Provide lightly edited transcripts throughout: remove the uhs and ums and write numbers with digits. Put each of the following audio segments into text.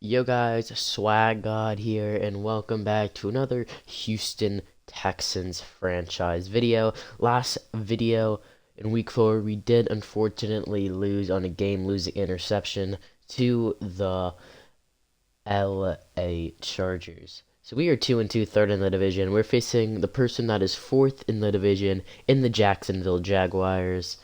Yo guys, Swag God here, and welcome back to another Houston Texans franchise video. Last video in week 4, we did unfortunately lose on a game-losing interception to the LA Chargers. So we are 2-2, third in the division. We're facing the person that is fourth in the division in the Jacksonville Jaguars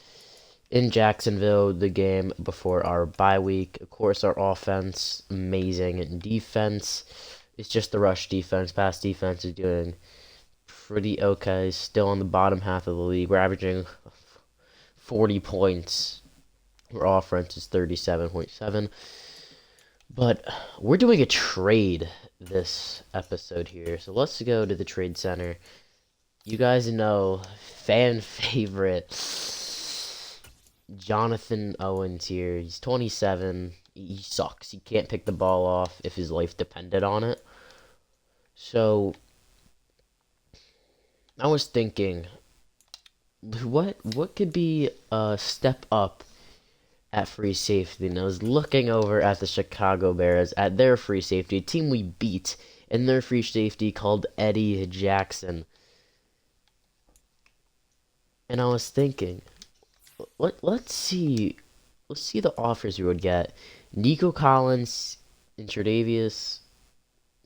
in Jacksonville the game before our bye week. Of course, our offense, amazing. And defense, it's just the rush defense. Pass defense is doing pretty okay. Still on the bottom half of the league. We're averaging 40 points. Our offense is 37.7. But we're doing a trade this episode here. So let's go to the trade center. You guys know, fan favorite Jonathan Owens here. He's 27. He sucks. He can't pick the ball off if his life depended on it. So I was thinking, what could be a step up at free safety? And I was looking over at the Chicago Bears at their free safety, a team we beat, and their free safety called Eddie Jackson. And I was thinking, let's see the offers we would get. Nico Collins and Tre'Davious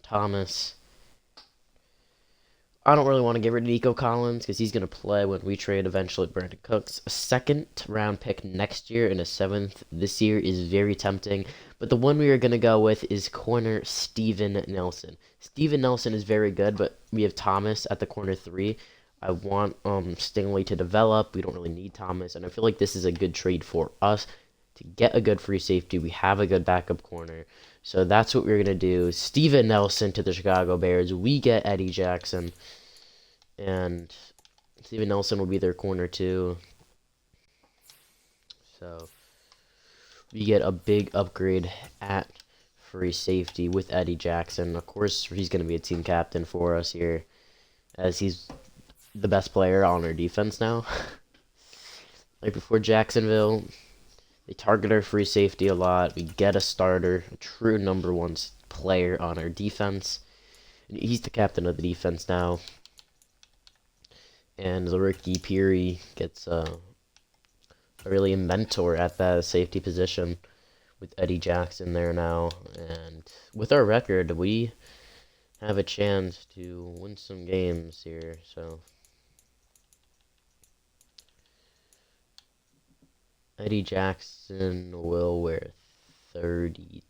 Thomas. I don't really want to get rid of Nico Collins because he's going to play when we trade eventually Brandon Cooks. A second round pick next year and a seventh this year is very tempting. But the one we are going to go with is corner Steven Nelson. Steven Nelson is very good, but we have Thomas at the corner 3. I want Stingley to develop. We don't really need Thomas, and I feel like this is a good trade for us to get a good free safety. We have a good backup corner, so that's what we're gonna do. Steven Nelson to the Chicago Bears. We get Eddie Jackson, and Steven Nelson will be their corner too. So we get a big upgrade at free safety with Eddie Jackson. Of course, he's gonna be a team captain for us here, as he's the best player on our defense now. Like before Jacksonville, they target our free safety a lot. We get a starter, a true number 1 player on our defense. And he's the captain of the defense now. And the rookie Peary gets really a mentor at that safety position with Eddie Jackson there now. And with our record, we have a chance to win some games here. So Eddie Jackson will wear 32.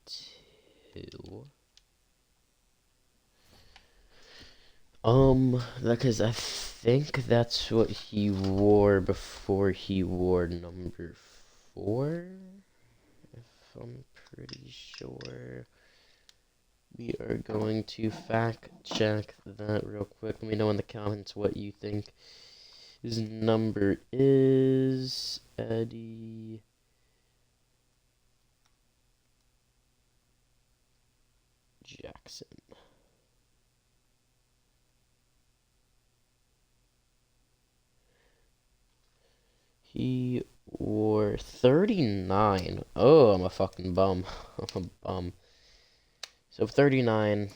Because I think that's what he wore before he wore number 4. If I'm pretty sure. We are going to fact check that real quick. Let me know in the comments what you think his number is. Eddie Jackson. He wore 39. Oh, I'm a fucking bum. I'm a bum. So 39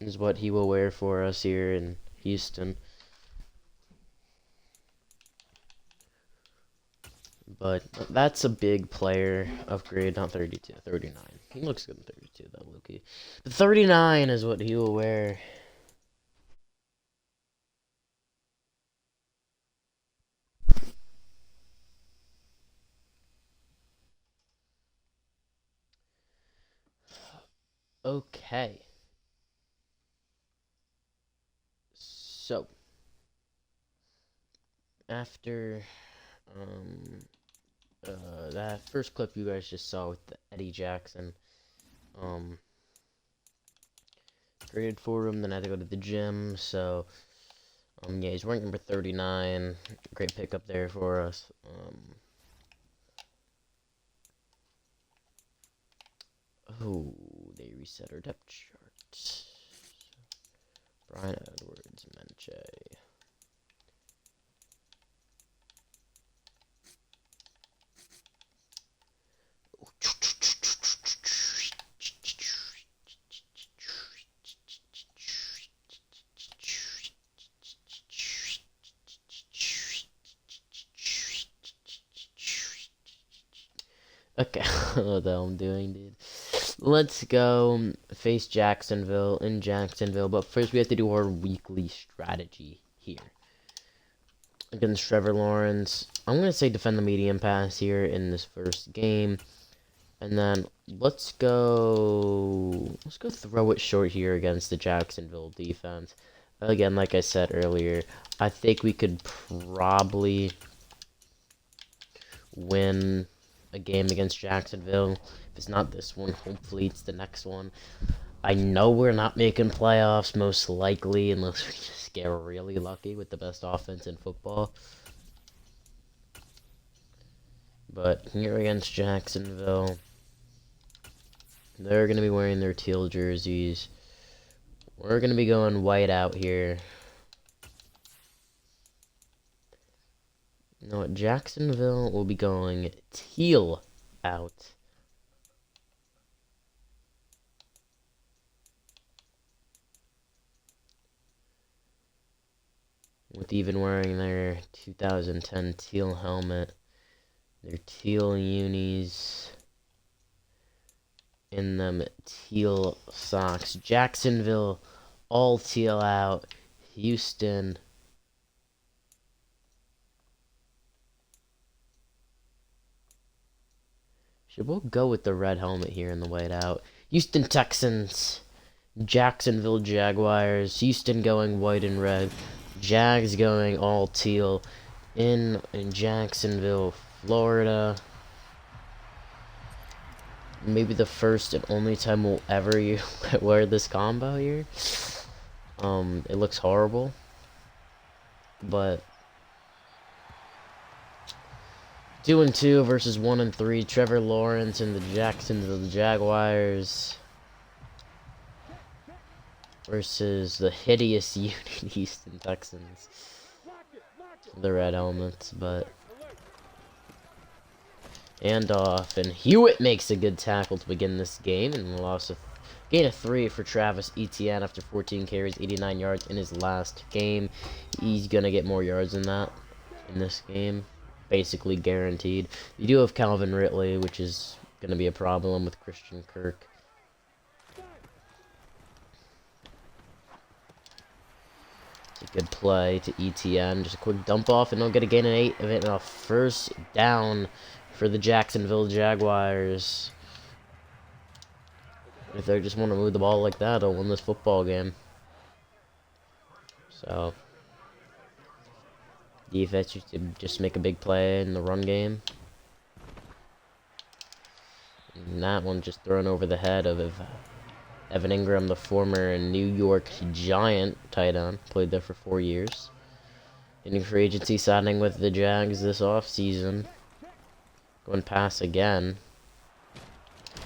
is what he will wear for us here in Houston. But that's a big player upgrade, not 32, 39. He looks good in 32, though, Loki. The 39 is what he will wear. Okay. So, after that first clip you guys just saw with the Eddie Jackson, traded for him, then I had to go to the gym, so, yeah, he's wearing number 39, great pickup there for us, oh, they reset our depth chart, Brian Edwards, Menche, Okay, what the hell I'm doing, dude. Let's go face Jacksonville in Jacksonville, but first we have to do our weekly strategy here. Against Trevor Lawrence, I'm going to say defend the medium pass here in this first game. And then let's go throw it short here against the Jacksonville defense. Again, like I said earlier, I think we could probably win a game against Jacksonville. If it's not this one, hopefully it's the next one. I know we're not making playoffs, most likely, unless we just get really lucky with the best offense in football. But here against Jacksonville, they're going to be wearing their teal jerseys. We're going to be going white out here. You know what? Jacksonville will be going teal out. With even wearing their 2010 teal helmet, their teal unis, in them teal socks. Jacksonville, all teal out. Houston, we'll go with the red helmet here in the white out. Houston Texans, Jacksonville Jaguars. Houston going white and red. Jags going all teal in Jacksonville, Florida. Maybe the first and only time we'll ever wear this combo here. It looks horrible, but 2-2 versus 1-3. Trevor Lawrence and the Jacksonville Jaguars versus the hideous Houston Texans. The red helmets, but and off, and Hewitt makes a good tackle to begin this game, and loss of gain of 3 for Travis Etienne after 14 carries, 89 yards in his last game. He's gonna get more yards than that in this game, basically guaranteed. You do have Calvin Ridley, which is gonna be a problem with Christian Kirk. Good play to ETN. Just a quick dump off, and they'll get a gain of 8 of it, and a first down for the Jacksonville Jaguars. If they just want to move the ball like that, they'll win this football game. So, defense used to just make a big play in the run game. And that one just thrown over the head of Evan Ingram, the former New York Giant tight end, played there for 4 years. In free agency signing with the Jags this offseason. Going pass again.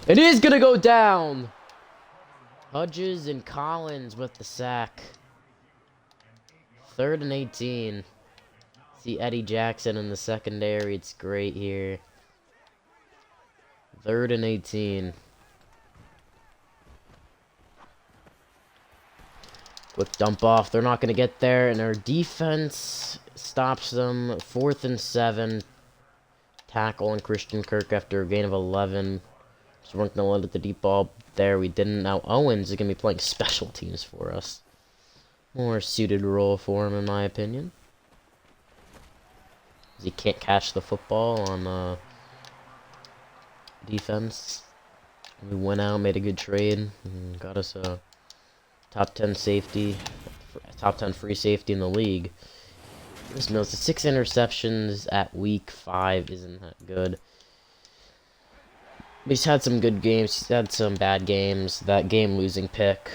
It is gonna go down! Hodges and Collins with the sack. 3rd and 18. See Eddie Jackson in the secondary. It's great here. 3rd and 18. Quick dump off. They're not going to get there, and our defense stops them. 4th and 7. Tackle on Christian Kirk after a gain of 11. So we're not going to let the deep ball there. We didn't. Now Owens is going to be playing special teams for us. More suited role for him, in my opinion. He can't catch the football on defense. We went out, made a good trade, and got us a top 10 safety, top 10 free safety in the league. This knows the 6 interceptions at week 5 isn't that good. But he's had some good games. He's had some bad games. That game-losing pick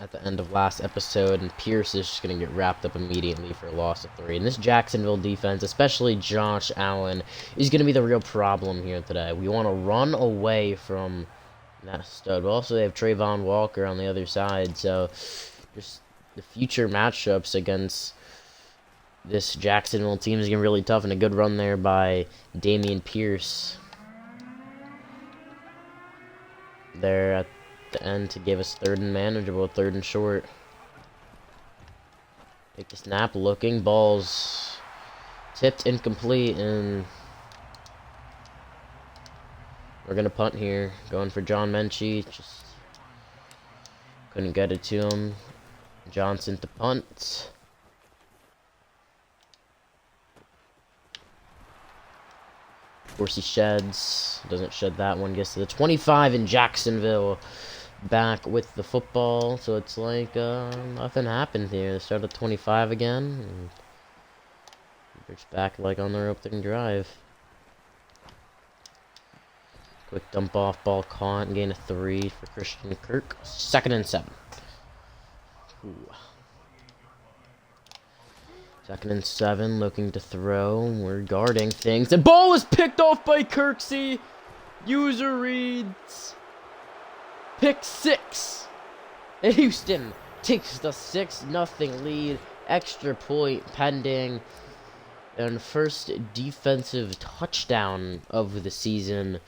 at the end of last episode, and Pierce is just going to get wrapped up immediately for a loss of 3. And this Jacksonville defense, especially Josh Allen, is going to be the real problem here today. We want to run away from that stud. But also they have Trayvon Walker on the other side, so just the future matchups against this Jacksonville team is going to be really tough, and a good run there by Dameon Pierce there at the end to give us 3rd and manageable, 3rd and short. Take the snap, looking, balls tipped incomplete, and We're gonna punt here. Going for John Menchie. Just couldn't get it to him. Johnson to punt. Of course he sheds. Doesn't shed that one. Gets to the 25 in Jacksonville. Back with the football. So it's like nothing happened here. They start at 25 again. And it's back like on their opening drive. Quick dump off, ball caught, and gain of 3 for Christian Kirk. 2nd and 7. Ooh. 2nd and 7, looking to throw. We're guarding things. The ball was picked off by Kirksey. User reads. Pick 6. And Houston takes the 6-0 lead. Extra point pending. And first defensive touchdown of the season.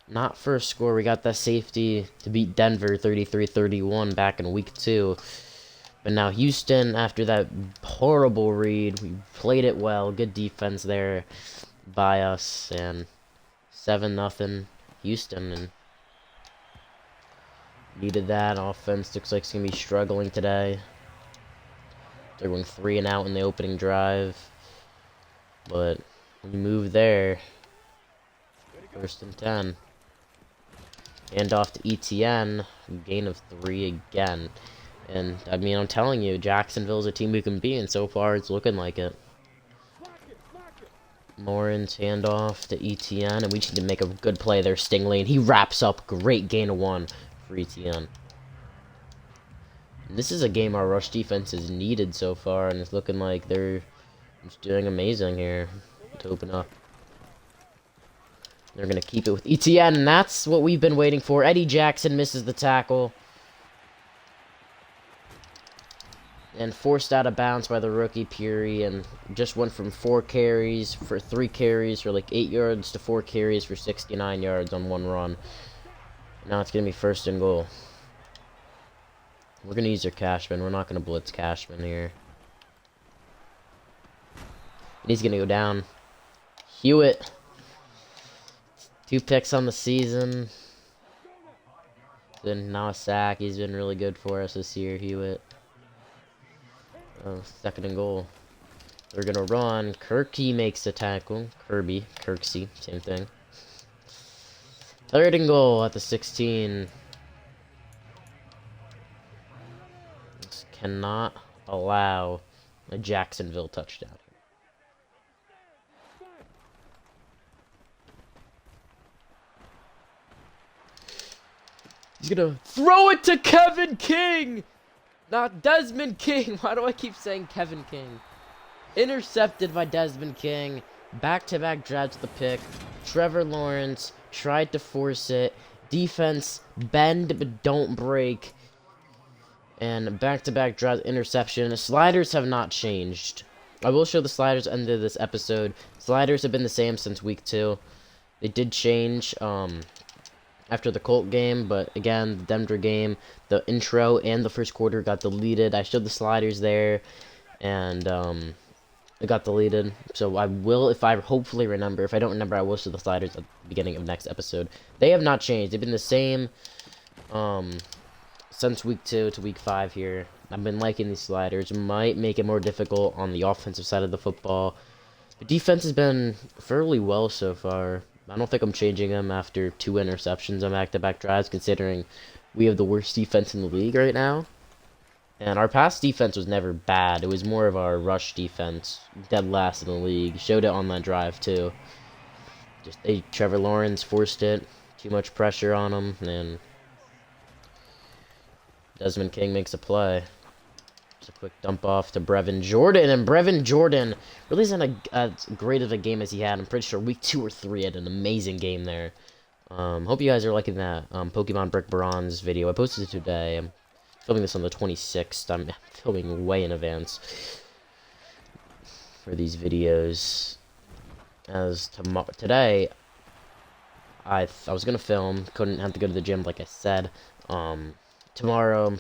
Not first score. We got that safety to beat Denver 33-31 back in week 2. But now Houston, after that horrible read, we played it well. Good defense there by us. And 7-0 Houston. And needed that. Offense looks like it's going to be struggling today. They're going 3 and out in the opening drive. But we move there. 1st and 10. Hand off to ETN. Gain of 3 again. And, I mean, I'm telling you, Jacksonville's a team we can beat, and so far it's looking like it. Lawrence, handoff to ETN, and we just need to make a good play there, Stingley, and he wraps up. Great gain of 1 for ETN. And this is a game our rush defense has needed so far, and it's looking like they're just doing amazing here to open up. They're going to keep it with ETN, and that's what we've been waiting for. Eddie Jackson misses the tackle. And forced out of bounds by the rookie Puri, and just went from 3 carries for like 8 yards to 4 carries for 69 yards on 1 run. Now it's going to be 1st and goal. We're going to use our Cashman. We're not going to blitz Cashman here. And he's going to go down. Hewitt. 2 picks on the season. Then now a sack. He's been really good for us this year, Hewitt. 2nd and goal. They're gonna run. Kirky makes the tackle. Kirksey, same thing. 3rd and goal at the 16. Just cannot allow a Jacksonville touchdown. He's gonna throw it to Kevin King! Not Desmond King. Why do I keep saying Kevin King? Intercepted by Desmond King. Back-to-back drives the pick. Trevor Lawrence tried to force it. Defense, bend but don't break. And back-to-back drives, interception. Sliders have not changed. I will show the sliders end of this episode. Sliders have been the same since week 2. They did change after the Colt game, but again, the Denver game, the intro and the 1st quarter got deleted. I showed the sliders there, and it got deleted. So I will, if I hopefully remember. If I don't remember, I will show the sliders at the beginning of next episode. They have not changed. They've been the same since week 2 to week 5 here. I've been liking these sliders. Might make it more difficult on the offensive side of the football. The defense has been fairly well so far. I don't think I'm changing them after 2 interceptions on back-to-back drives, considering we have the worst defense in the league right now. And our pass defense was never bad. It was more of our rush defense, dead last in the league. Showed it on that drive, too. Trevor Lawrence forced it. Too much pressure on him, and Desmond King makes a play. Just a quick dump off to Brevin Jordan, and Brevin Jordan really isn't as great of a game as he had. I'm pretty sure week 2 or 3 had an amazing game there. Hope you guys are liking that Pokemon Brick Bronze video. I posted it today. I'm filming this on the 26th. I'm filming way in advance for these videos. As today, I was gonna film. Couldn't have to go to the gym, like I said. Tomorrow,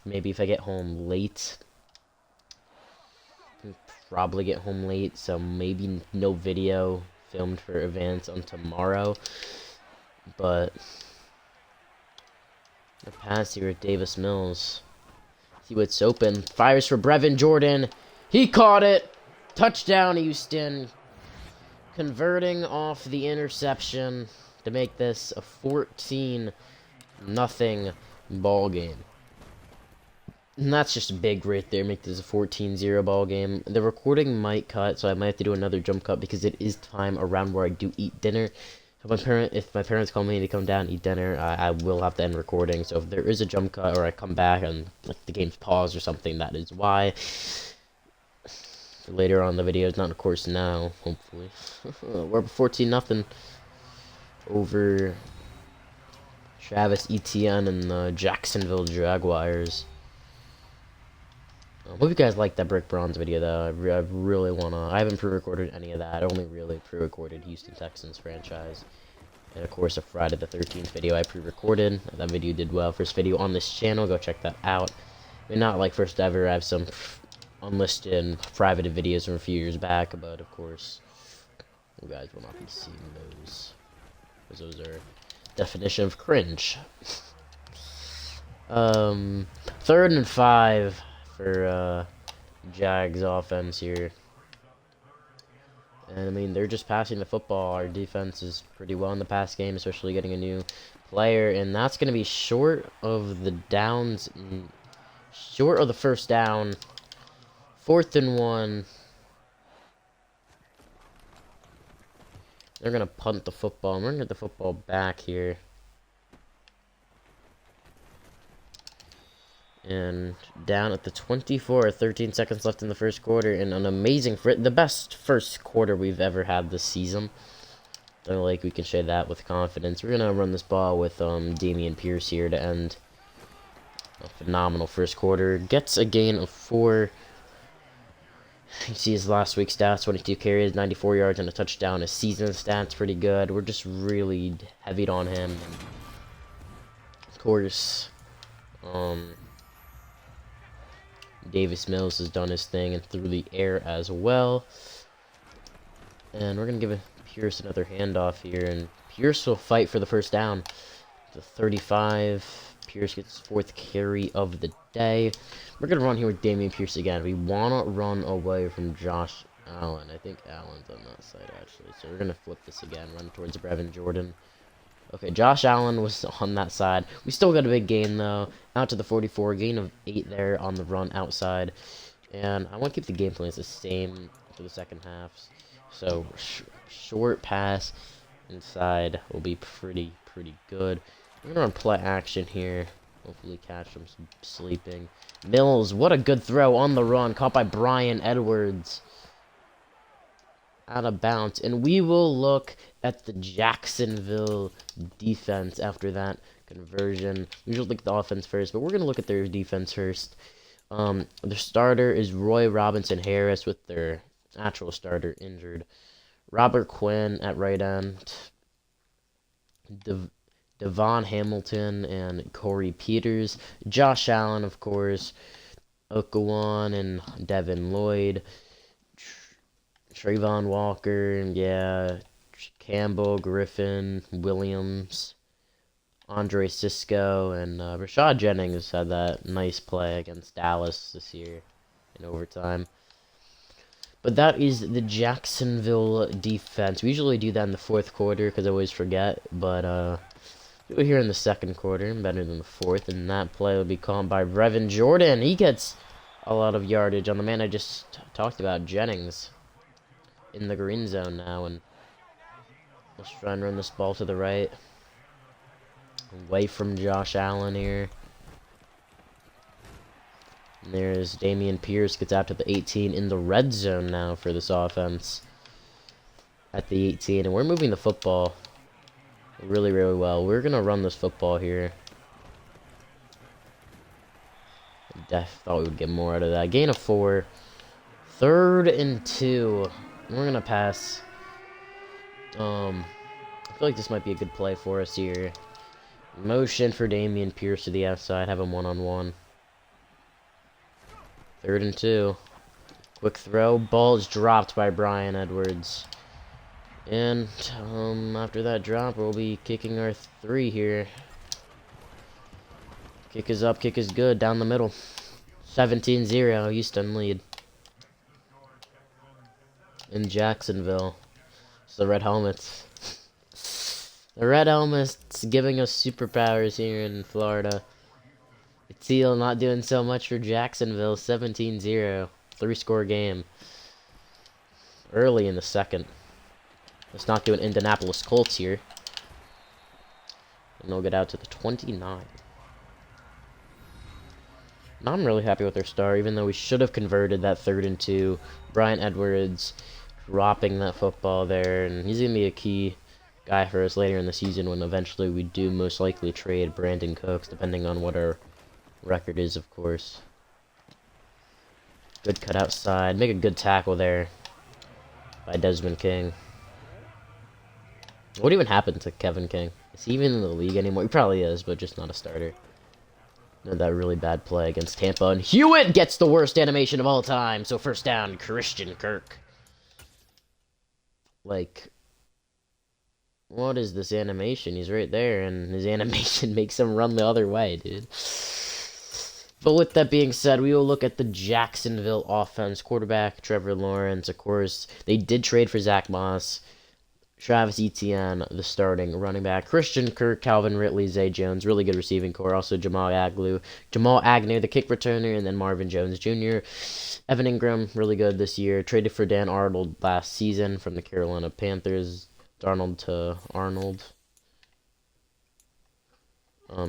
maybe if I get home late. Probably get home late, so maybe no video filmed for advance on tomorrow. But the pass here at Davis Mills. See what's open. Fires for Brevin Jordan. He caught it. Touchdown, Houston. Converting off the interception to make this a 14-0 ball game. And that's just big right there. Make this a 14-0 ball game. The recording might cut, so I might have to do another jump cut because it is time around where I do eat dinner. If my parents call me to come down and eat dinner, I will have to end recording. So if there is a jump cut or I come back and like the game's paused or something, that is why. Later on in the video, not of course now, hopefully. We're up 14-0 over Travis Etienne and the Jacksonville Jaguars. I hope you guys liked that Brick Bronze video, though. I really wanna. I haven't pre-recorded any of that. I only really pre-recorded Houston Texans Franchise. And of course, a Friday the 13th video I pre-recorded. That video did well. First video on this channel. Go check that out. I mean, not like first ever. I have some unlisted private videos from a few years back, but of course, you guys will not be seeing those. Because those are definition of cringe. 3rd and 5. For Jags offense here. And I mean, they're just passing the football. Our defense is pretty well in the pass game, especially getting a new player, and that's going to be short of the downs, short of the first down. 4th and 1. They're going to punt the football, and we're going to get the football back here. And down at the 24, 13 seconds left in the first quarter, and an amazing, the best first quarter we've ever had this season. I don't like we can say that with confidence. We're gonna run this ball with Dameon Pierce here to end a phenomenal first quarter. Gets a gain of 4. You see his last week's stats: 22 carries, 94 yards, and a touchdown. His season stats pretty good. We're just really heavied on him. And of course, Davis Mills has done his thing and through the air as well. And we're going to give Pierce another handoff here. And Pierce will fight for the first down. The 35. Pierce gets his 4th carry of the day. We're going to run here with Dameon Pierce again. We want to run away from Josh Allen. I think Allen's on that side, actually. So we're going to flip this again. Run towards Brevin Jordan. Okay, Josh Allen was on that side. We still got a big gain, though. Out to the 44. Gain of 8 there on the run outside. And I want to keep the game plans the same for the second half. So, short pass inside will be pretty good. We're going to run play action here. Hopefully catch him sleeping. Mills, what a good throw on the run. Caught by Brian Edwards. Out of bounds, and we will look at the Jacksonville defense after that conversion. We usually look at the offense first, but we're going to look at their defense first. Their starter is Roy Robinson Harris, with their actual starter injured. Robert Quinn at right end. Devon Hamilton and Corey Peters. Josh Allen, of course. Okawan and Devin Lloyd. Trayvon Walker, yeah, Campbell, Griffin, Williams, Andre Sisco, and Rashad Jennings had that nice play against Dallas this year in overtime. But that is the Jacksonville defense. We usually do that in the 4th quarter because I always forget, but do it here in the 2nd quarter, better than the 4th, and that play will be called by Brevin Jordan. He gets a lot of yardage on the man I just talked about, Jennings. In the green zone now, and let's try and run this ball to the right. Away from Josh Allen here. And there's Dameon Pierce, gets out to the 18 in the red zone now for this offense. At the 18, and we're moving the football really well. We're gonna run this football here. I thought we would get more out of that. Gain of 4. 3rd and 2. We're going to pass. I feel like this might be a good play for us here. Motion for Dameon Pierce to the outside. Have him one-on-one. 3rd and 2. Quick throw. Ball is dropped by Brian Edwards. And after that drop, we'll be kicking our 3 here. Kick is up, kick is good, down the middle. 17-0, Houston lead. In Jacksonville. It's the Red Helmets. The Red Helmets giving us superpowers here in Florida. The Teal not doing so much for Jacksonville. 17-0. 3-score game. Early in the second. Let's not do an Indianapolis Colts here. And they'll get out to the 29. Now I'm really happy with their start, even though we should have converted that 3rd and 2. Brian Edwards dropping that football there, and he's going to be a key guy for us later in the season when eventually we do most likely trade Brandon Cooks, depending on what our record is, of course. Good cut outside. Make a good tackle there by Desmond King. What even happened to Kevin King? Is he even in the league anymore? He probably is, but just not a starter. That really bad play against Tampa. And Hewitt gets the worst animation of all time. So first down, Christian Kirk. Like, what is this animation? He's right there, and his animation makes him run the other way, dude. But with that being said, we will look at the Jacksonville offense. Quarterback, Trevor Lawrence. Of course, they did trade for Zach Moss. Travis Etienne, the starting running back. Christian Kirk, Calvin Ridley, Zay Jones. Really good receiving core. Also Jamal Agnew, the kick returner, and then Marvin Jones Jr. Evan Ingram, really good this year. Traded for Dan Arnold last season from the Carolina Panthers. Darnold to Arnold.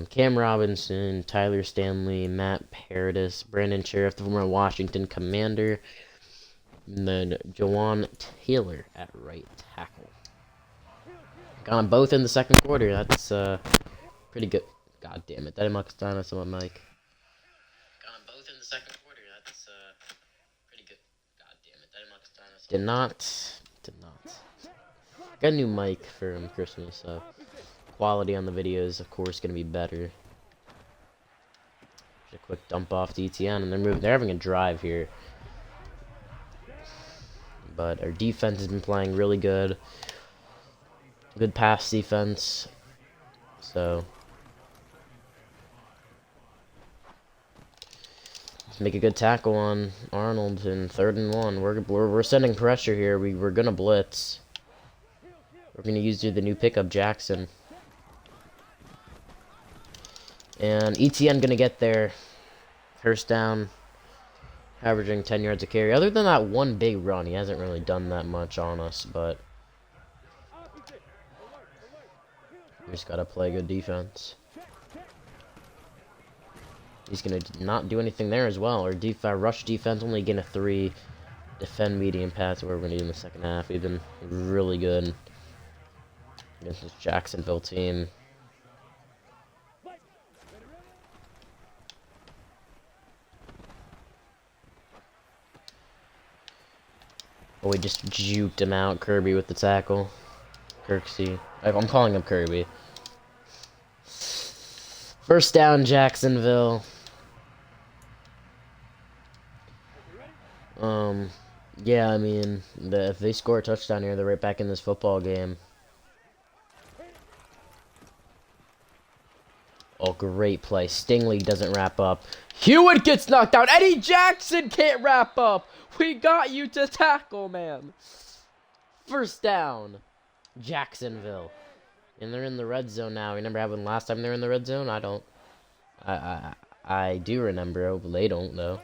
Cam Robinson, Tyler Stanley, Matt Paradis, Brandon Sheriff, the former Washington Commander, and then Jawan Taylor at right tackle. Got them both in the second quarter. That's pretty good. God damn it. That must on us on my mic. Got them both in the second quarter. That's pretty good. God damn it. That must on us. Did not. Got a new mic for Christmas, so quality on the videos, of course, going to be better. Just a quick dump off to ETN, and they're having a drive here. But our defense has been playing really good. Good pass defense. So let's make a good tackle on Arnold in 3rd and 1. We're sending pressure here. We're gonna blitz. We're gonna use the new pickup Jackson. And ETN gonna get there. First down. Averaging 10 yards a carry. Other than that one big run, he hasn't really done that much on us, but we just gotta play good defense. He's gonna not do anything there as well. Our rush defense only gain a 3. Defend medium pass, what we're gonna do in the second half. We've been really good against this Jacksonville team. Oh, we just juked him out. Kirby with the tackle. Kirksey. I'm calling him Kirby. First down, Jacksonville. Yeah, I mean, if they score a touchdown here, they're right back in this football game. Oh, great play. Stingley doesn't wrap up. Hewitt gets knocked out. Eddie Jackson can't wrap up. We got you to tackle, man. First down, Jacksonville. And they're in the red zone now. Remember having last time they were in the red zone? I don't. I do remember, but they don't, though.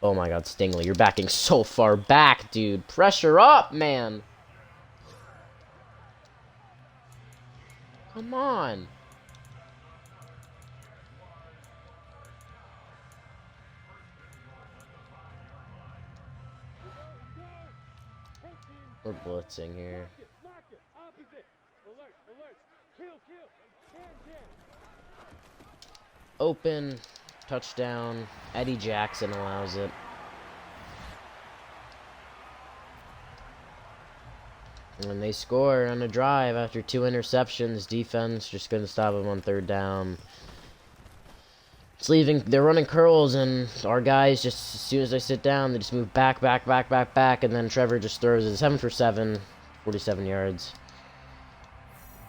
Oh my god, Stingley, you're backing so far back, dude. Pressure up, man. Come on. We're blitzing here. Open. Touchdown. Eddie Jackson allows it. And when they score on a drive after 2 interceptions, defense just couldn't stop them on 3rd down. It's leaving. They're running curls, and our guys just, as soon as they sit down, they just move back, back, back, back, back, and then Trevor just throws it 7 for 7, 47 yards.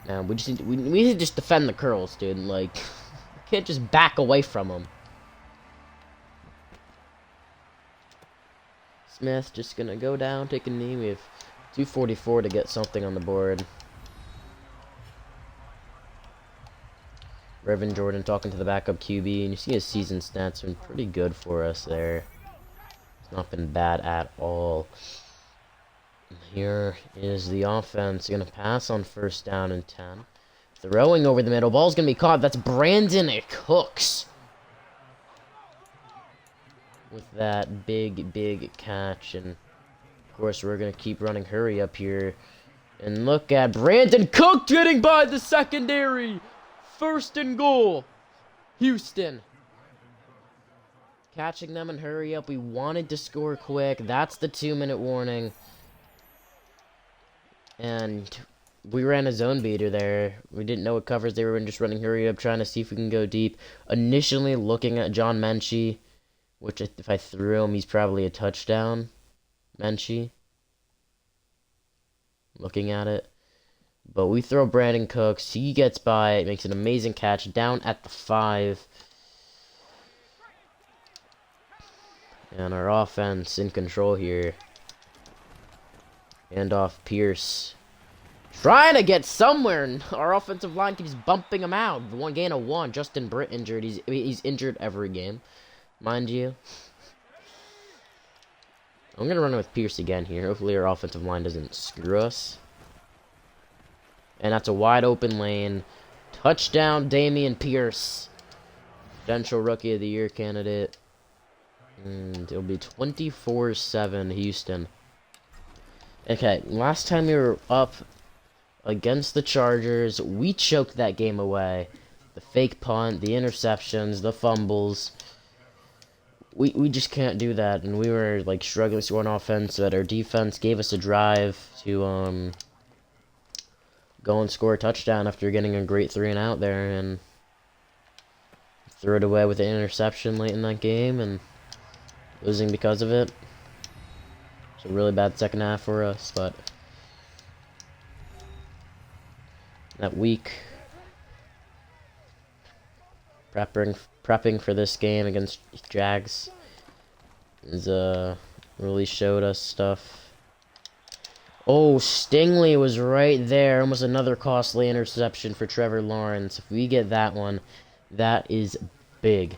And we just need to just defend the curls, dude. Like, can't just back away from them. Smith just gonna go down, take a knee. We have 2:44 to get something on the board. Reverend Jordan talking to the backup QB, and you see his season stats been pretty good for us there. It's not been bad at all. Here is the offense. Gonna pass on 1st down and 10. Throwing over the middle. Ball's gonna be caught. That's Brandon Cooks. With that big catch. And, of course, we're gonna keep running hurry up here. And look at Brandon Cook getting by the secondary. 1st and goal. Houston. Catching them and hurry up. We wanted to score quick. That's the 2-minute warning. And we ran a zone beater there. We didn't know what covers they were in, just running hurry up, trying to see if we can go deep. Initially looking at John Menchie, which if I threw him, he's probably a touchdown. Menchie. Looking at it. But we throw Brandon Cooks. He gets by, makes an amazing catch down at the 5. And our offense in control here. Hand off Pierce. Trying to get somewhere, and our offensive line keeps bumping him out. One gain of 1. Justin Britt injured. He's injured every game, mind you. I'm gonna run with Pierce again here. Hopefully our offensive line doesn't screw us. And that's a wide open lane. Touchdown, Damian Pierce. Potential Rookie of the Year candidate. And it'll be 24-7 Houston. Okay, last time we were up against the Chargers, we choked that game away. The fake punt, the interceptions, the fumbles. We just can't do that, and we were like struggling to score on offense, but our defense gave us a drive to go and score a touchdown after getting a great 3-and-out there, and threw it away with an interception late in that game, and losing because of it. It's a really bad second half for us, but that week prepping for this game against Jags is really showed us stuff. Oh, Stingley was right there. Almost another costly interception for Trevor Lawrence. If we get that one, that is big.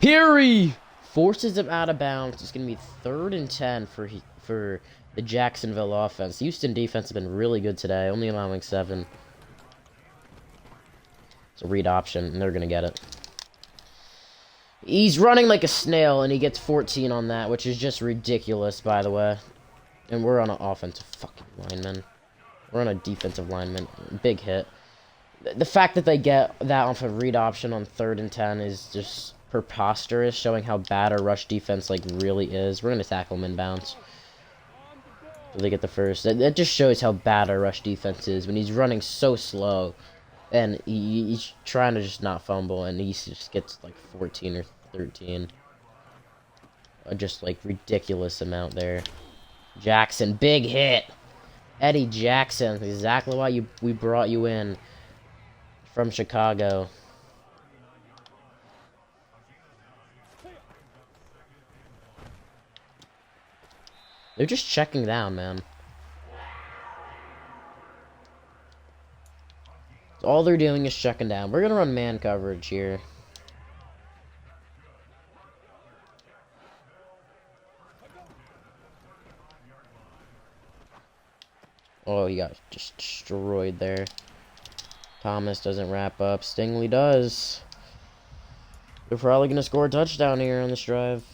Perry forces him out of bounds. It's going to be 3rd and 10 for the Jacksonville offense. Houston defense has been really good today, only allowing 7. It's a read option, and they're going to get it. He's running like a snail, and he gets 14 on that, which is just ridiculous, by the way. And we're on an offensive fucking lineman. We're on a defensive lineman. Big hit. The fact that they get that off a read option on 3rd and 10 is just preposterous, showing how bad our rush defense like really is. We're going to tackle him inbounds. They get the first. That just shows how bad our rush defense is when he's running so slow. And he's trying to just not fumble, and he just gets like 14 or 13. Just like ridiculous amount there. Jackson, big hit. Eddie Jackson, exactly why we brought you in from Chicago. They're just checking down, man. All they're doing is checking down. We're gonna run man coverage here. Oh, he got just destroyed there. Thomas doesn't wrap up. Stingley does. They're probably gonna score a touchdown here on this drive.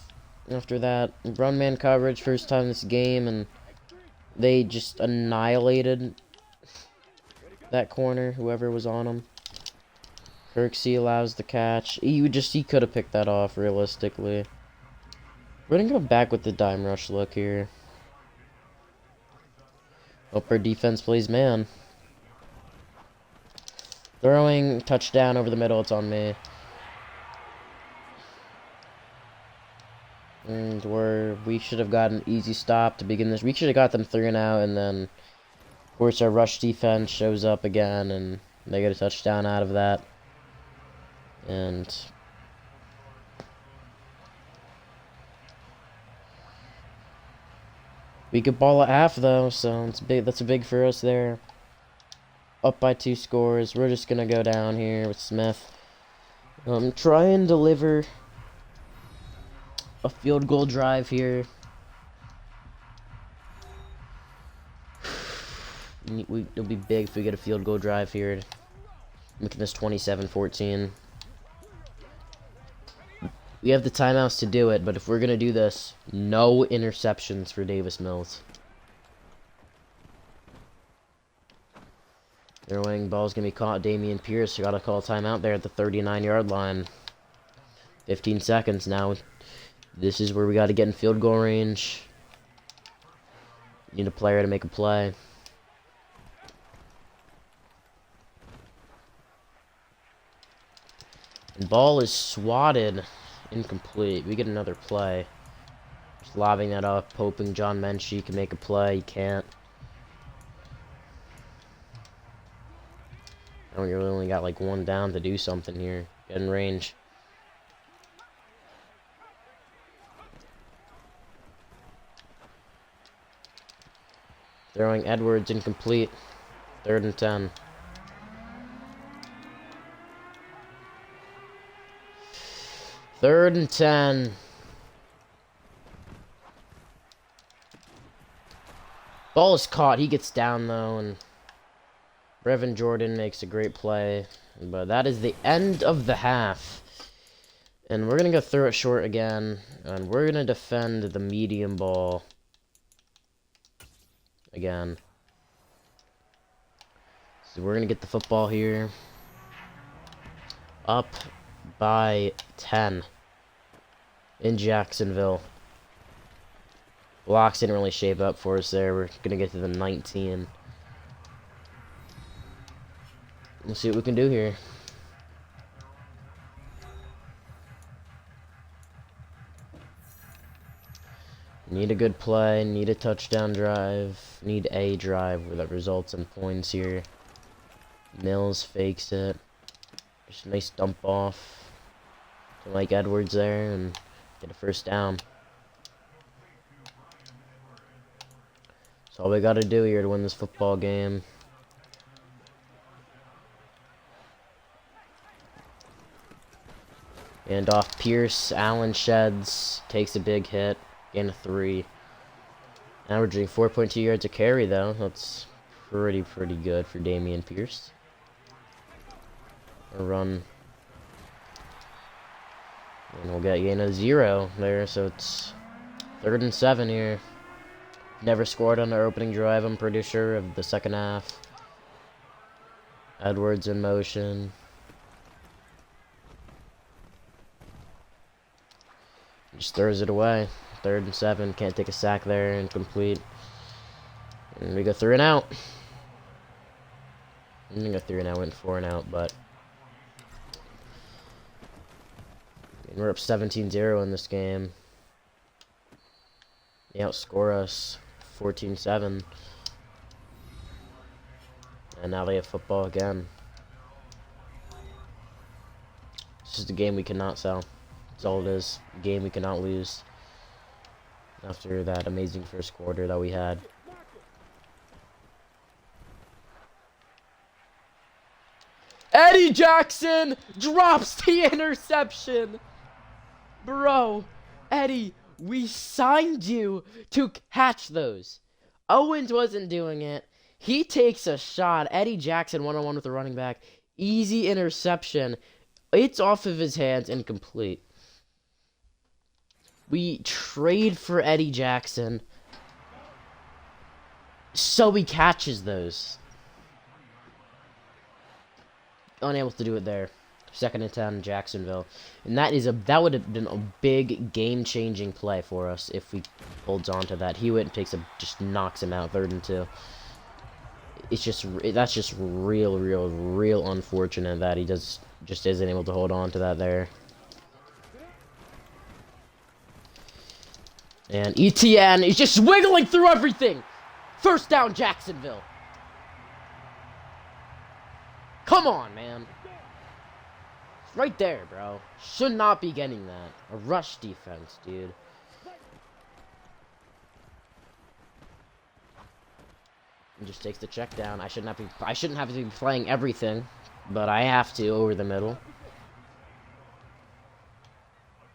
After that, run man coverage, first time this game, and they just annihilated that corner, whoever was on him. Kirksey allows the catch. He could have picked that off, realistically. We're gonna go back with the dime rush look here. Hope our defense plays man. Throwing touchdown over the middle. It's on me. And we should have gotten an easy stop to begin this. We should have got them 3 and out, and then, of course, our rush defense shows up again, and they get a touchdown out of that. And we could ball at half, though, so it's big. That's a big for us there. Up by 2 scores. We're just gonna go down here with Smith. Try and deliver a field goal drive here. It'll be big if we get a field goal drive here. Making this 27-14. We have the timeouts to do it, but if we're gonna do this, no interceptions for Davis Mills. Throwing ball's gonna be caught. Dameon Pierce got to call timeout there at the 39-yard line. 15 seconds now. This is where we got to get in field goal range. Need a player to make a play. And ball is swatted. Incomplete. We get another play. Just lobbing that up, hoping John Menchie can make a play. He can't. We really only got like 1 down to do something here. Get in range. Throwing Edwards incomplete. 3rd and 10. Third and 10. Ball is caught. He gets down though, and Brevin Jordan makes a great play. But that is the end of the half. And we're going to go throw it short again. And we're going to defend the medium ball again. So we're going to get the football here. Up by 10 in Jacksonville. Blocks didn't really shape up for us there. We're going to get to the 19. Let's see what we can do here. Need a good play, need a touchdown drive, need a drive where that results in points here. Mills fakes it. Just a nice dump off to Mike Edwards there and get a first down. That's all we got to do here to win this football game. And off Pierce, Allen sheds, takes a big hit, gain a 3. Averaging 4.2 yards a carry though. That's pretty good for Dameon Pierce. A run. And we'll get gain a 0 there, so it's 3rd and 7 here. Never scored on our opening drive, I'm pretty sure, of the second half. Edwards in motion. Just throws it away. 3rd and 7. Can't take a sack there. Incomplete. And we go 3 and out. I'm gonna go 3 and out. Went 4 and out, but and we're up 17-0 in this game. They outscore us 14-7. And now they have football again. This is the game we cannot sell. That's all it is. A game we cannot lose. After that amazing first quarter that we had. Eddie Jackson drops the interception. Bro, Eddie, we signed you to catch those. Owens wasn't doing it. He takes a shot. Eddie Jackson one-on-one with the running back. Easy interception. It's off of his hands, incomplete. We trade for Eddie Jackson so he catches those. Unable to do it there. 2nd and 10, Jacksonville. And that would have been a big game-changing play for us if we holds on to that. He went and just knocks him out, 3rd and 2. it's just that's just real unfortunate that he just isn't able to hold on to that there. And ETN is just wiggling through everything. First down, Jacksonville. Come on, man. It's right there, bro. Should not be getting that. A rush defense, dude. He just takes the check down. I shouldn't have to be playing everything, but I have to over the middle.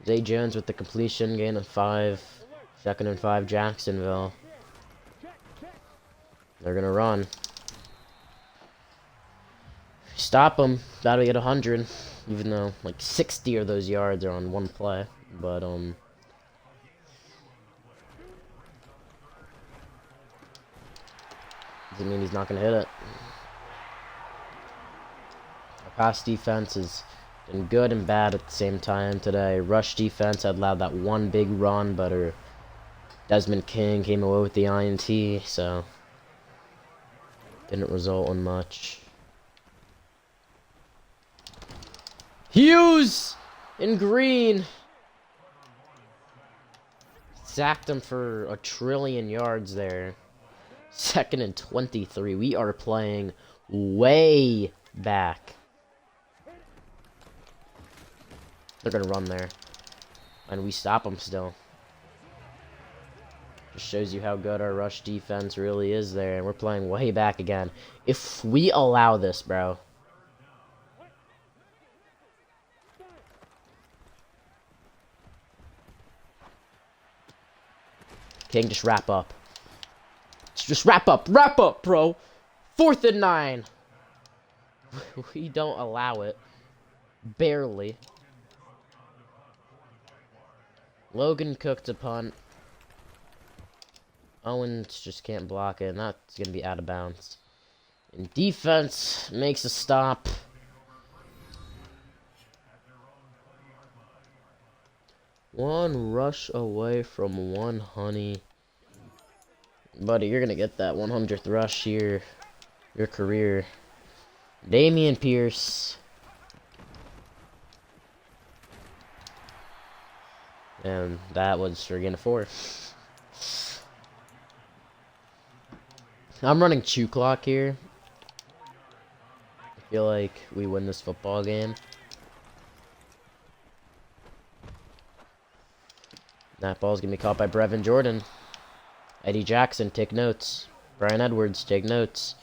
Zay Jones with the completion, gain of 5. 2nd and 5, Jacksonville. They're gonna run. Stop them. Gotta get 100, even though like 60 of those yards are on one play. But doesn't mean he's not gonna hit it. Our pass defense has been good and bad at the same time today. Rush defense had allowed that one big run, but our Desmond King came away with the INT, so didn't result in much. Hughes in green sacked him for 1 trillion yards there. 2nd and 23. We are playing way back. They're gonna run there, and we stop them still. Just shows you how good our rush defense really is there, and we're playing way back again. If we allow this, bro. King, just wrap up. Just wrap up, bro. 4th and 9. We don't allow it. Barely. Logan Cook to punt. Owens just can't block it, and that's going to be out of bounds. And defense makes a stop. One rush away from 1 honey. Buddy, you're going to get that 100th rush here. Your career. Dameon Pierce. And that was for gain of 4. I'm running chew clock here. I feel like we win this football game. That ball's gonna be caught by Brevin Jordan. Eddie Jackson, take notes. Brian Edwards, take notes.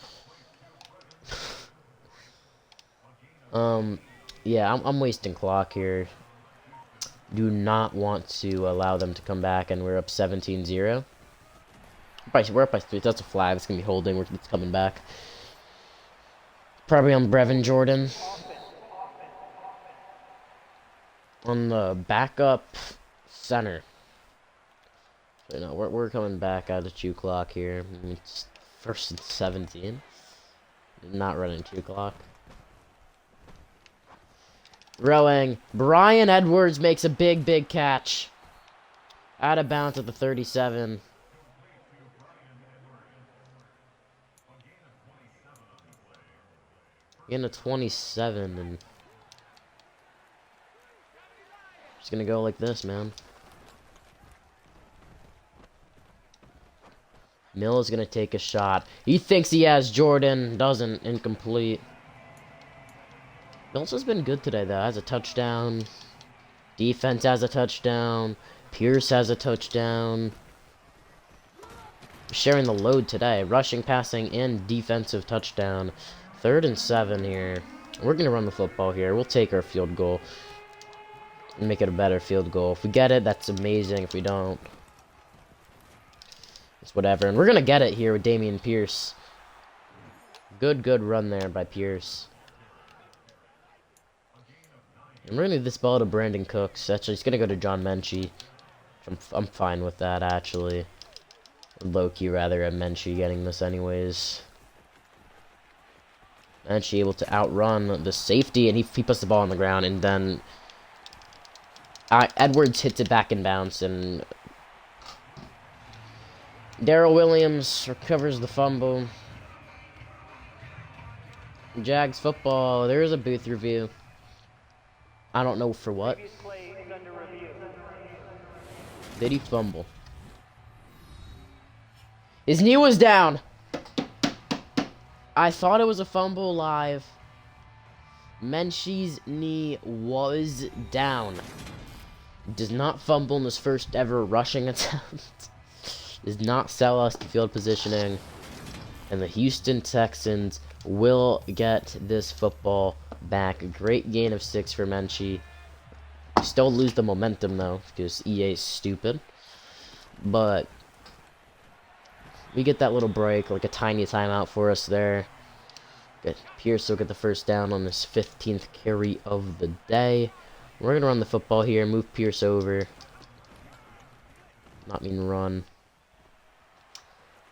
Yeah, I'm wasting clock here. Do not want to allow them to come back, and we're up 17-0. We're up by 3. That's a flag. It's going to be holding. It's coming back. Probably on Brevin Jordan. On the backup center. So, no, we're coming back out of 2 clock here. It's 1st and 17. Not running 2 clock. Throwing. Brian Edwards makes a big catch. Out of bounds at the 37. Getting a 27, and just gonna go like this, man. Mill is gonna take a shot. He thinks he has Jordan, doesn't. Incomplete. Mills has been good today, though. Has a touchdown. Defense has a touchdown. Pierce has a touchdown. Sharing the load today. Rushing, passing, and defensive touchdown. 3rd and 7 here. We're going to run the football here. We'll take our field goal. And make it a better field goal. If we get it, that's amazing. If we don't, it's whatever. And we're going to get it here with Dameon Pierce. Good run there by Pierce. And we're going to give this ball to Brandon Cooks. Actually, it's going to go to John Menchie. I'm fine with that, actually. Low-key, rather, at Menchie getting this anyways. Menchie able to outrun the safety, and he puts the ball on the ground, and then Edwards hits it back in bounds, and Darrell Williams recovers the fumble. Jags football. There is a booth review. I don't know for what. Did he fumble? His knee was down. I thought it was a fumble live. Menchie's knee was down. Does not fumble in his first ever rushing attempt. Does not sell us the field positioning. And the Houston Texans will get this football back. A great gain of 6 for Menchie. Still lose the momentum though, because EA is stupid. But we get that little break, like a tiny timeout for us there. Pierce will get the first down on this 15th carry of the day. We're going to run the football here, move Pierce over. Not mean run.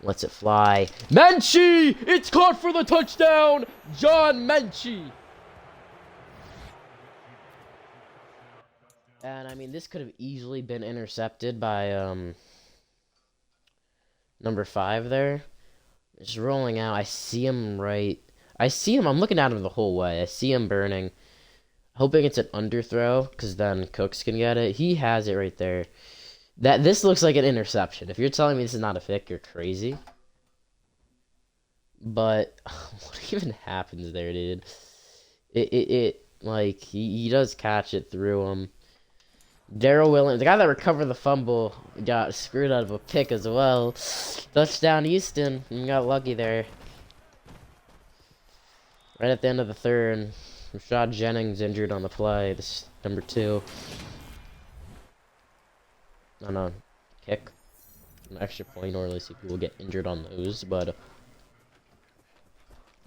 Lets it fly. Menchie! It's caught for the touchdown! John Menchie! And, I mean, this could have easily been intercepted by, number 5 there. Just rolling out. I see him right. I see him. I'm looking at him the whole way. I see him burning. Hoping it's an underthrow, because then Cooks can get it. He has it right there. This looks like an interception. If you're telling me this is not a pick, you're crazy. But what even happens there, dude? Like he does catch it through him. Daryl Williams, the guy that recovered the fumble, got screwed out of a pick as well. Touchdown Houston. You got lucky there. Right at the end of the third, Rashad Jennings injured on the play. This number 2. No, kick. An extra point. Normally see people get injured on those, but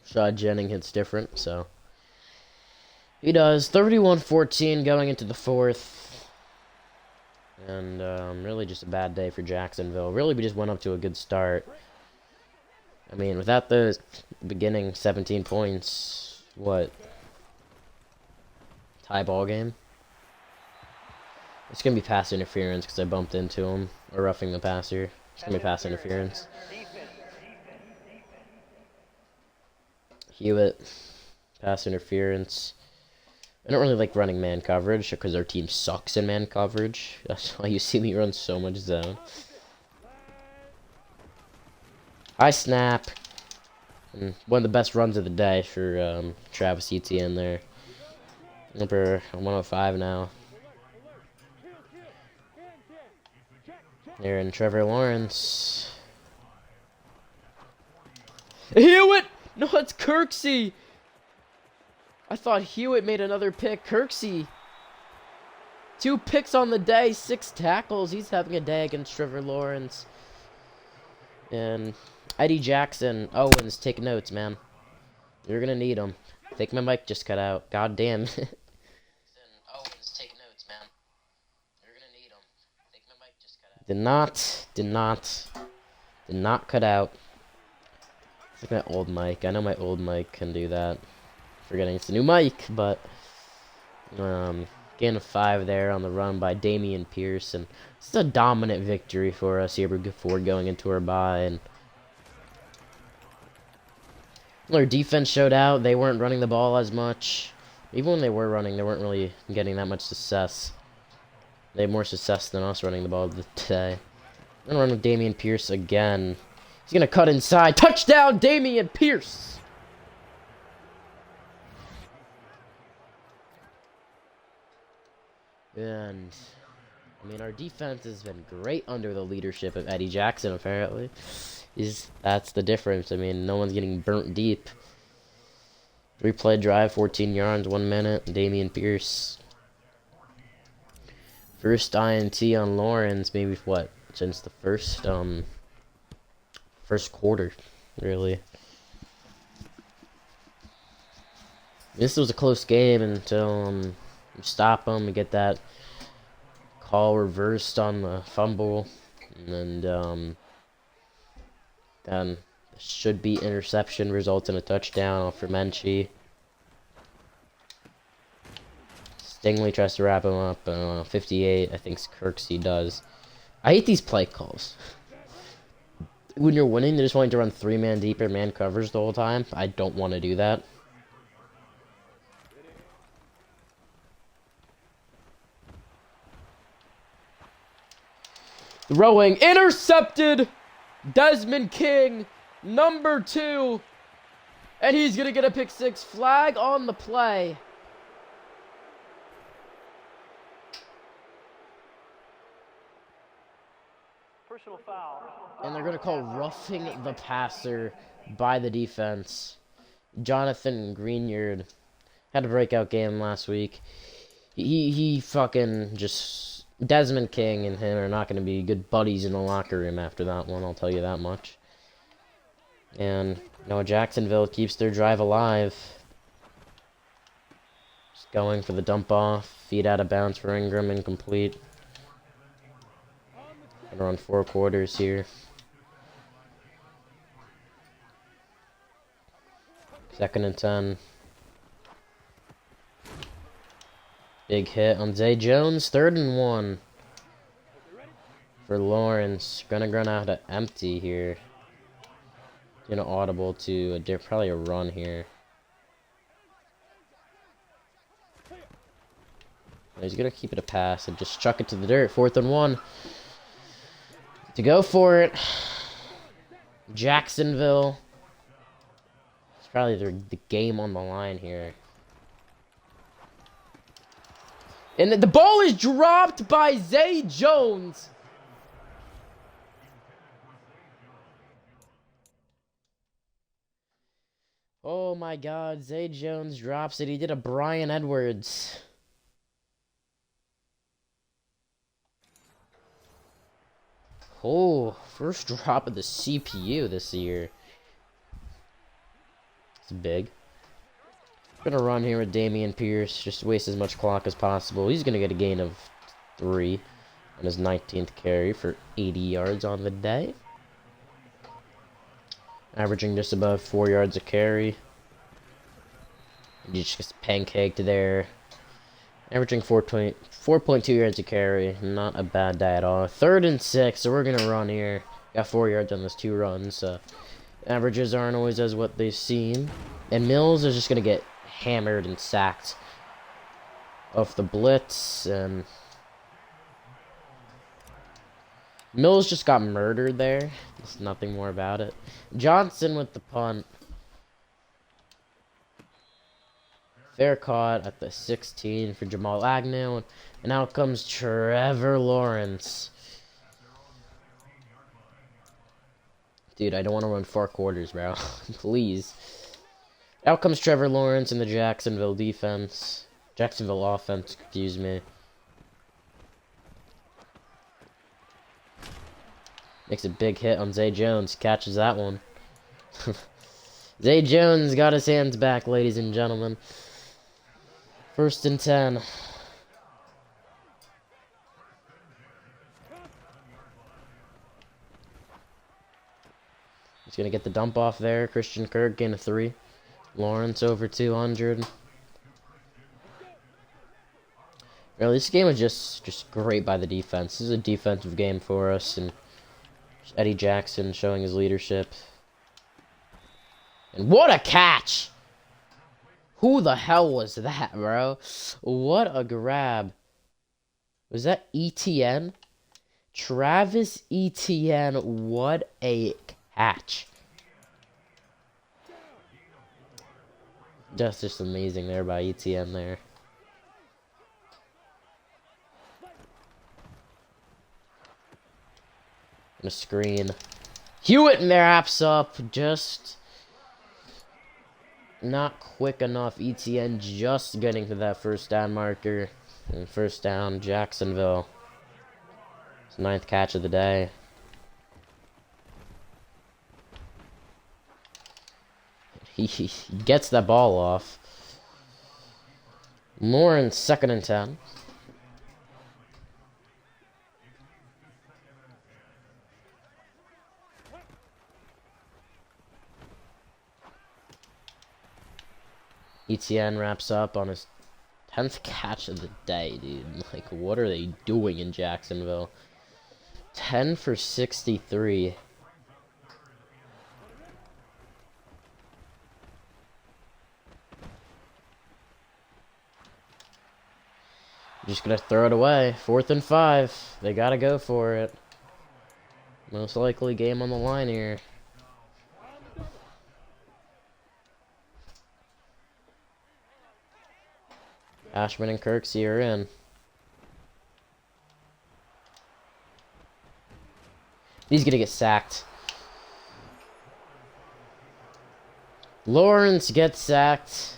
Rashad Jennings hits different, so he does. 31-14 going into the 4th. And really just a bad day for Jacksonville. Really, we just went up to a good start. I mean, without the beginning 17 points, what? Tie ball game? It's going to be pass interference because I bumped into him. Or roughing the passer. It's going to be pass interference. Hewitt. Pass interference. I don't really like running man coverage because our team sucks in man coverage. That's why you see me run so much zone. High snap. And one of the best runs of the day for Travis Etienne there. Number 105 now. There in Trevor Lawrence. Hewitt! No, it's Kirksey! I thought Hewitt made another pick. Kirksey. 2 picks on the day, 6 tackles. He's having a day against Trevor Lawrence. And Eddie Jackson. Owens, take notes, man. You're going to need them. I think my mic just cut out. God damn. Owens, take notes, man. You're going to need them. I think my mic just cut out. Did not cut out. It's like my old mic. I know my old mic can do that. Forgetting it's a new mic, but gain of 5 there on the run by Dameon Pierce, and this is a dominant victory for us here before going into our bye. And our defense showed out. They weren't running the ball as much. Even when they were running, they weren't really getting that much success. They had more success than us running the ball today. I'm gonna run with Dameon Pierce again. He's gonna cut inside. Touchdown, Dameon Pierce! And, I mean, our defense has been great under the leadership of Eddie Jackson, apparently. That's the difference. I mean, no one's getting burnt deep. 3-play drive, 14 yards, 1 minute. Dameon Pierce. First INT on Lawrence, maybe, what, since the first quarter, really. This was a close game until, stop them and get that call reversed on the fumble, and then should be interception, results in a touchdown for Menchie. Stingley tries to wrap him up. 58, I think Kirksey does. I hate these play calls. When you're winning, they're just wanting to run 3-man deep or man covers the whole time. I don't want to do that. Throwing intercepted. Desmond King, number 2. And he's going to get a pick 6. Flag on the play. Personal foul. And they're going to call roughing the passer by the defense. Jonathan Greenyard had a breakout game last week. He fucking just... Desmond King and him are not going to be good buddies in the locker room after that one, I'll tell you that much. And, Jacksonville keeps their drive alive. Just going for the dump off. Feed out of bounds for Ingram, incomplete. We're on 4 quarters here. Second and 10. Big hit on Zay Jones. 3rd and 1. For Lawrence. Gonna run out of empty here. Audible to probably a run here. He's gonna keep it a pass and just chuck it to the dirt. 4th and 1. To go for it. Jacksonville. It's probably the game on the line here. And the ball is dropped by Zay Jones. Oh my god, Zay Jones drops it. He did a Brian Edwards. Oh, first drop of the CPU this year. It's big. Gonna run here with Dameon Pierce. Just waste as much clock as possible. He's gonna get a gain of 3 on his 19th carry for 80 yards on the day. Averaging just above 4 yards a carry. He just gets pancaked there. Averaging 4.2 yards a carry. Not a bad day at all. 3rd and 6, so we're going to run here. Got 4 yards on those 2 runs. So averages aren't always as what they've seen. And Mills is just going to get hammered and sacked off the blitz. And Mills just got murdered there. There's nothing more about it. Johnson with the punt. Fair caught at the 16 for Jamal Agnew. And out comes Trevor Lawrence. Dude, I don't want to run 4 quarters, bro. Please. Out comes Trevor Lawrence in the Jacksonville defense. Jacksonville offense, excuse me. Makes a big hit on Zay Jones. Catches that one. Zay Jones got his hands back, ladies and gentlemen. 1st and 10. He's going to get the dump off there. Christian Kirk gain of 3. Lawrence over 200. Really, this game was just great by the defense. This is a defensive game for us, and Eddie Jackson showing his leadership. And what a catch! Who the hell was that, bro? What a grab. Was that ETN? Travis Etienne, what a catch. That's just amazing there by Etienne there. And a screen. Hewitt wraps up, just not quick enough. ETN just getting to that 1st down marker. And 1st down, Jacksonville. It's 9th catch of the day. He gets that ball off. Lawrence, 2nd and 10. ETN wraps up on his 10th catch of the day, dude. Like, what are they doing in Jacksonville? 10 for 63. Just gonna throw it away. 4th and 5. They gotta go for it. Most likely game on the line here. Ashman and Kirksey are in. He's gonna get sacked. Lawrence gets sacked.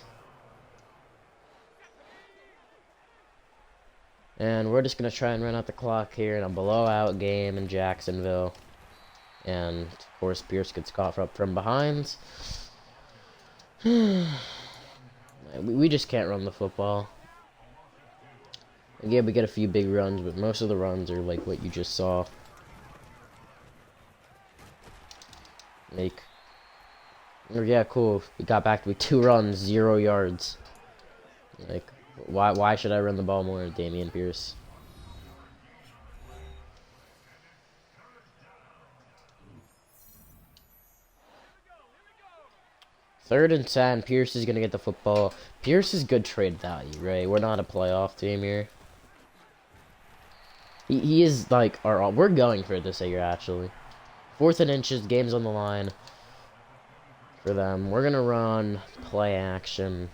And we're just gonna try and run out the clock here in a blowout game in Jacksonville. And of course Pierce gets caught up from behind. We just can't run the football. Again, we get a few big runs, but most of the runs are like what you just saw. Yeah, cool. We got back to 2 runs, 0 yards. Like, why should I run the ball more, Dameon Pierce? Third and 10, Pierce is gonna get the football. Pierce is good trade value, right? We're not a playoff team here. He is like we're going for this year actually. 4th and inches, game's on the line for them. We're gonna run play action,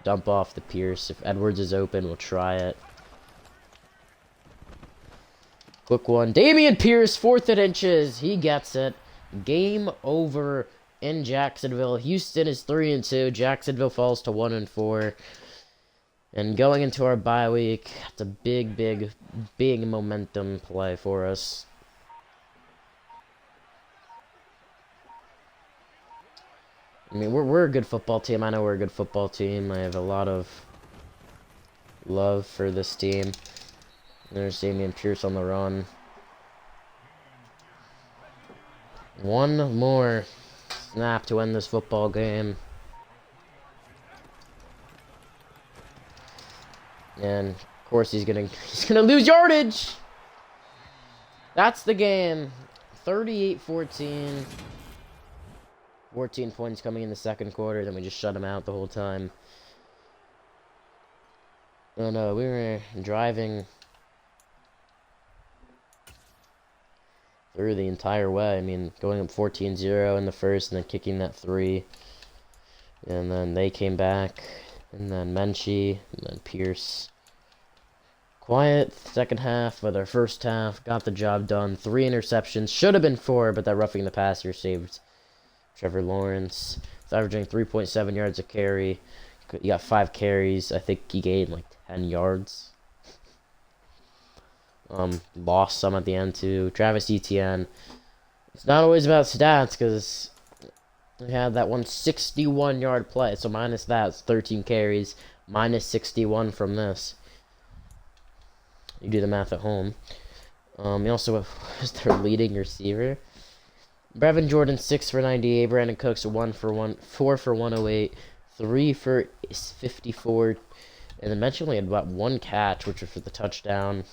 dump off the Pierce. If Edwards is open, we'll try it. Quick one, Dameon Pierce, 4th and inches. He gets it. Game over in Jacksonville. Houston is 3-2. Jacksonville falls to 1-4. And going into our bye week, it's a big momentum play for us. I mean, we're a good football team. I know we're a good football team. I have a lot of love for this team. There's Dameon Pierce on the run. One more snap to end this football game. And of course he's gonna lose yardage. That's the game. 38-14. 14 points coming in the second quarter, then we just shut him out the whole time. Oh no, we were driving through the entire way. I mean, going up 14-0 in the first and then kicking that 3. And then they came back. And then Menchie, and then Pierce. Quiet second half, but our first half got the job done. 3 interceptions. Should have been 4, but that roughing the passer saved Trevor Lawrence. He's averaging 3.7 yards a carry. He got 5 carries. I think he gained like 10 yards. Lost some at the end too. Travis Etienne. It's not always about stats because we had that 161-yard play. So minus that, it's 13 carries. Minus 61 from this. You do the math at home. He also was their leading receiver. Brevin Jordan 6 for 98. Brandon Cooks 4 for 108. 3 for 54. And then Menchie only had about 1 catch, which was for the touchdown.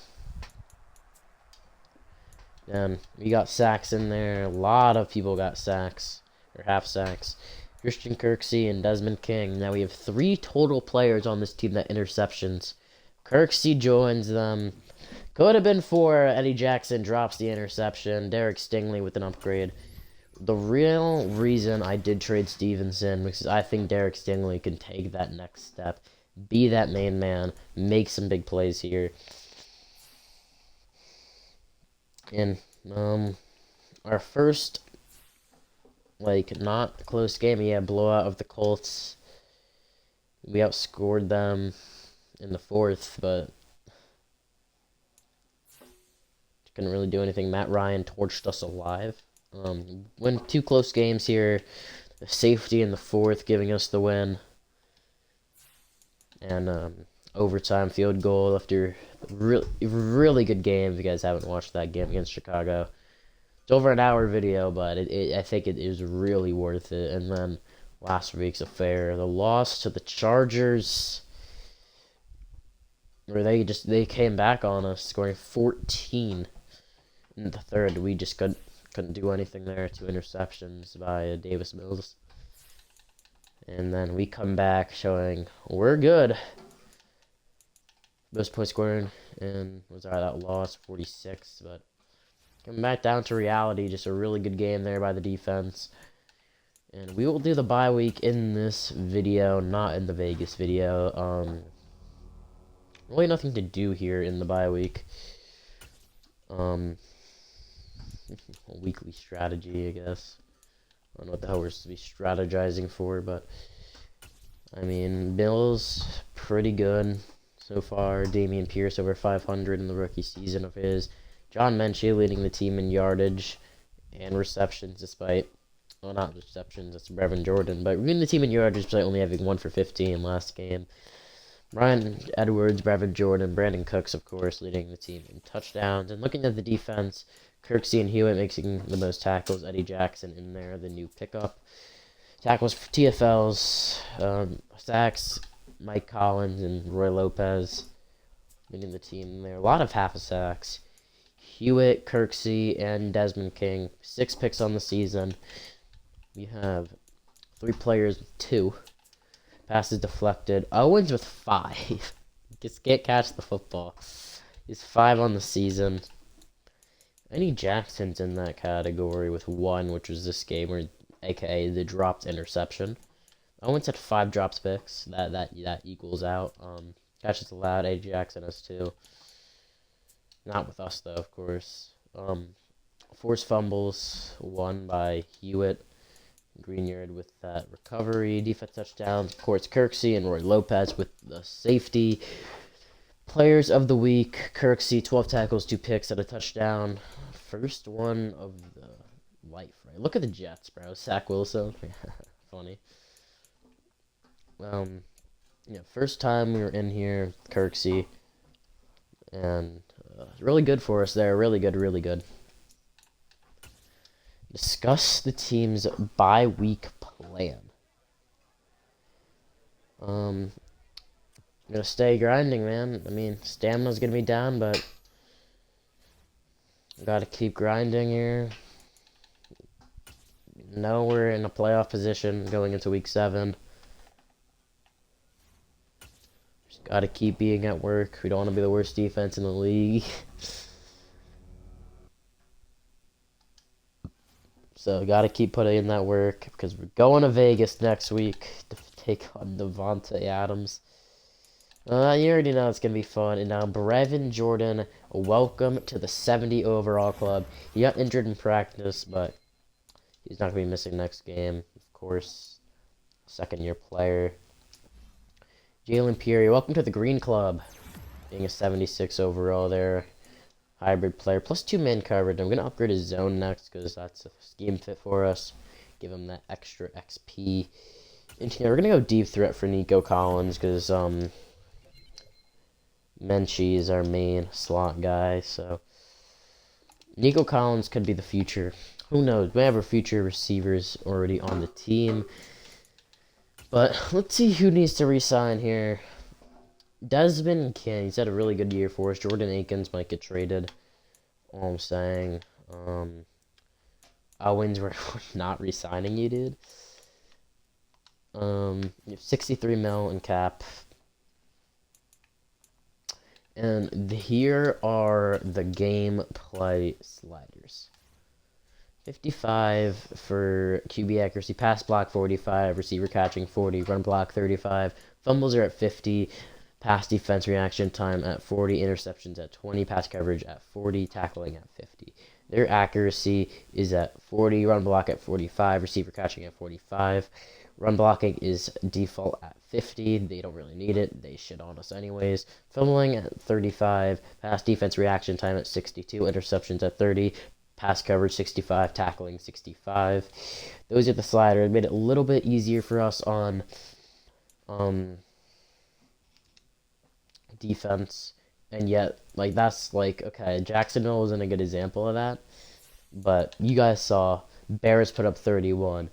And we got sacks in there. A lot of people got sacks, or half sacks. Christian Kirksey and Desmond King. Now we have 3 total players on this team that interceptions. Kirksey joins them. Could have been 4. Eddie Jackson drops the interception. Derek Stingley with an upgrade. The real reason I did trade Stevenson, because I think Derek Stingley can take that next step, be that main man, make some big plays here. And our first not close game, blowout of the Colts. We outscored them in the 4th, but couldn't really do anything. Matt Ryan torched us alive. Win 2 close games here. The safety in the 4th giving us the win. And overtime field goal after really good game. If you guys haven't watched that game against Chicago, it's over an hour video, but I think it is really worth it. And then last week's affair, the loss to the Chargers, where they came back on us, scoring 14 in the 3rd. We just couldn't do anything there. 2 interceptions by Davis Mills. And then we come back showing we're good. Most points scored and was that loss 46, but Coming back down to reality, just a really good game there by the defense. And we will do the bye week in this video, not in the Vegas video. Really nothing to do here in the bye week. A weekly strategy, I guess. I don't know what the hell we're supposed to be strategizing for, but I mean, Bills pretty good so far. Damian Pierce over 500 in the rookie season of his. John Mechie leading the team in yardage and receptions, despite, well, not receptions, it's Brevin Jordan, but leading the team in yardage despite only having 1 for 15 last game. Bryan Edwards, Brevin Jordan, Brandon Cooks, of course, leading the team in touchdowns. And looking at the defense, Kirksey and Hewitt making the most tackles. Eddie Jackson in there, the new pickup. Tackles for TFLs, sacks, Mike Collins and Roy Lopez leading the team there. A lot of half a sacks. Hewitt, Kirksey, and Desmond King. 6 picks on the season. We have 3 players with 2. Passes deflected. Owens with 5. Just can't catch the football. He's 5 on the season. Eddie Jackson's in that category with 1, which was this game, where, aka the dropped interception. Owens had 5 drops picks. That equals out. Catches allowed. Eddie Jackson has 2. Not with us though, of course. Forced fumbles, 1 by Hewitt. Greenyard with that recovery. Defense touchdowns. Of course, Kirksey and Roy Lopez with the safety. Players of the week. Kirksey, 12 tackles, 2 picks, and a touchdown. First one of the life, right? Look at the Jets, bro. Zach Wilson. Funny. First time we were in here, Kirksey. And really good for us there. Really good, really good. Discuss the team's bye week plan. I'm gonna stay grinding, man. I mean, stamina's gonna be down, but gotta keep grinding here. No, we're in a playoff position going into week 7. Just gotta keep being at work. We don't want to be the worst defense in the league. So, gotta keep putting in that work, because we're going to Vegas next week to take on Devontae Adams. You already know it's gonna be fun. And now, Brevin Jordan, welcome to the 70 overall club. He got injured in practice, but he's not gonna be missing next game, of course. Second-year player. Jalen Peary, welcome to the Green Club. Being a 76 overall there. Hybrid player, plus 2 man coverage. I'm going to upgrade his zone next, because that's a scheme fit for us. Give him that extra XP. And we're going to go deep threat for Nico Collins, because Mechie is our main slot guy. So Nico Collins could be the future. Who knows? We have our future receivers already on the team. But let's see who needs to resign here. Desmond King, he's had a really good year for us. Jordan Akins might get traded. All I'm saying. Owens, we're not re-signing you, dude. You have 63 mil in cap. And here are the gameplay sliders. 55 for QB accuracy, pass block 45, receiver catching 40, run block 35, fumbles are at 50, pass defense reaction time at 40, interceptions at 20, pass coverage at 40, tackling at 50. Their accuracy is at 40, run block at 45, receiver catching at 45. Run blocking is default at 50. They don't really need it. They shit on us anyways. Fumbling at 35, pass defense reaction time at 62, interceptions at 30, pass coverage 65, tackling 65. Those are the sliders. It made it a little bit easier for us on defense, and yet, like, that's like, okay, Jacksonville wasn't a good example of that, but you guys saw Bears put up 31,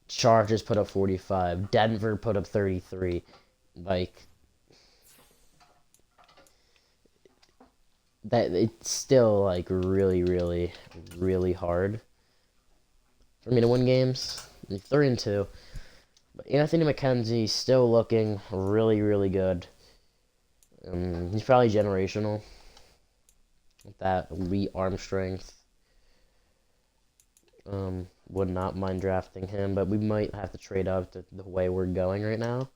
Chargers put up 45, Denver put up 33, like, that it's still, like, really, really, really hard for me to win games. 3-2, but Anthony McKenzie still looking really, really good. He's probably generational with that elite arm strength. Would not mind drafting him, but we might have to trade up the way we're going right now.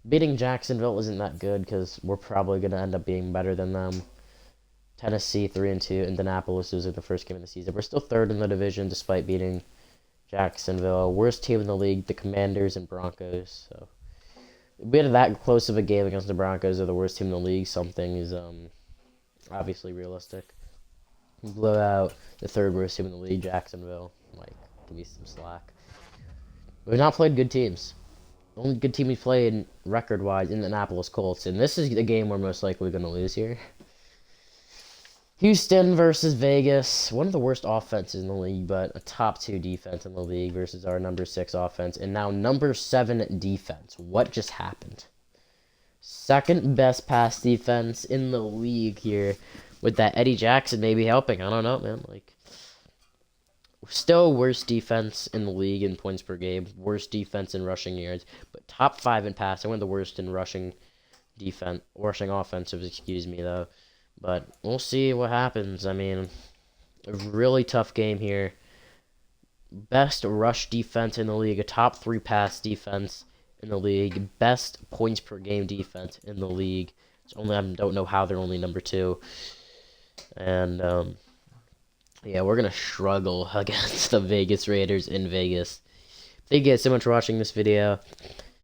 Beating Jacksonville isn't that good because we're probably going to end up being better than them. Tennessee 3-2, Indianapolis losing the first game of the season. We're still third in the division despite beating Jacksonville. Worst team in the league, the Commanders and Broncos. So if we had that close of a game against the Broncos, or the worst team in the league, something is obviously realistic. We blew out the third worst team in the league, Jacksonville. Like, give me some slack. We've not played good teams. The only good team we played record-wise, Indianapolis Colts, and this is the game we're most likely going to lose here. Houston versus Vegas. One of the worst offenses in the league, but a top 2 defense in the league versus our number 6 offense, and now number 7 defense. What just happened? Second best pass defense in the league here, with that Eddie Jackson maybe helping. I don't know, man. Like, still worst defense in the league in points per game, worst defense in rushing yards, but top 5 in passing. One of the worst in rushing offensive, excuse me, though. But we'll see what happens. I mean, a really tough game here. Best rush defense in the league, a top 3 pass defense in the league, best points per game defense in the league. It's only, I don't know how they're only number 2. And yeah, we're gonna struggle against the Vegas Raiders in Vegas. Thank you guys so much for watching this video.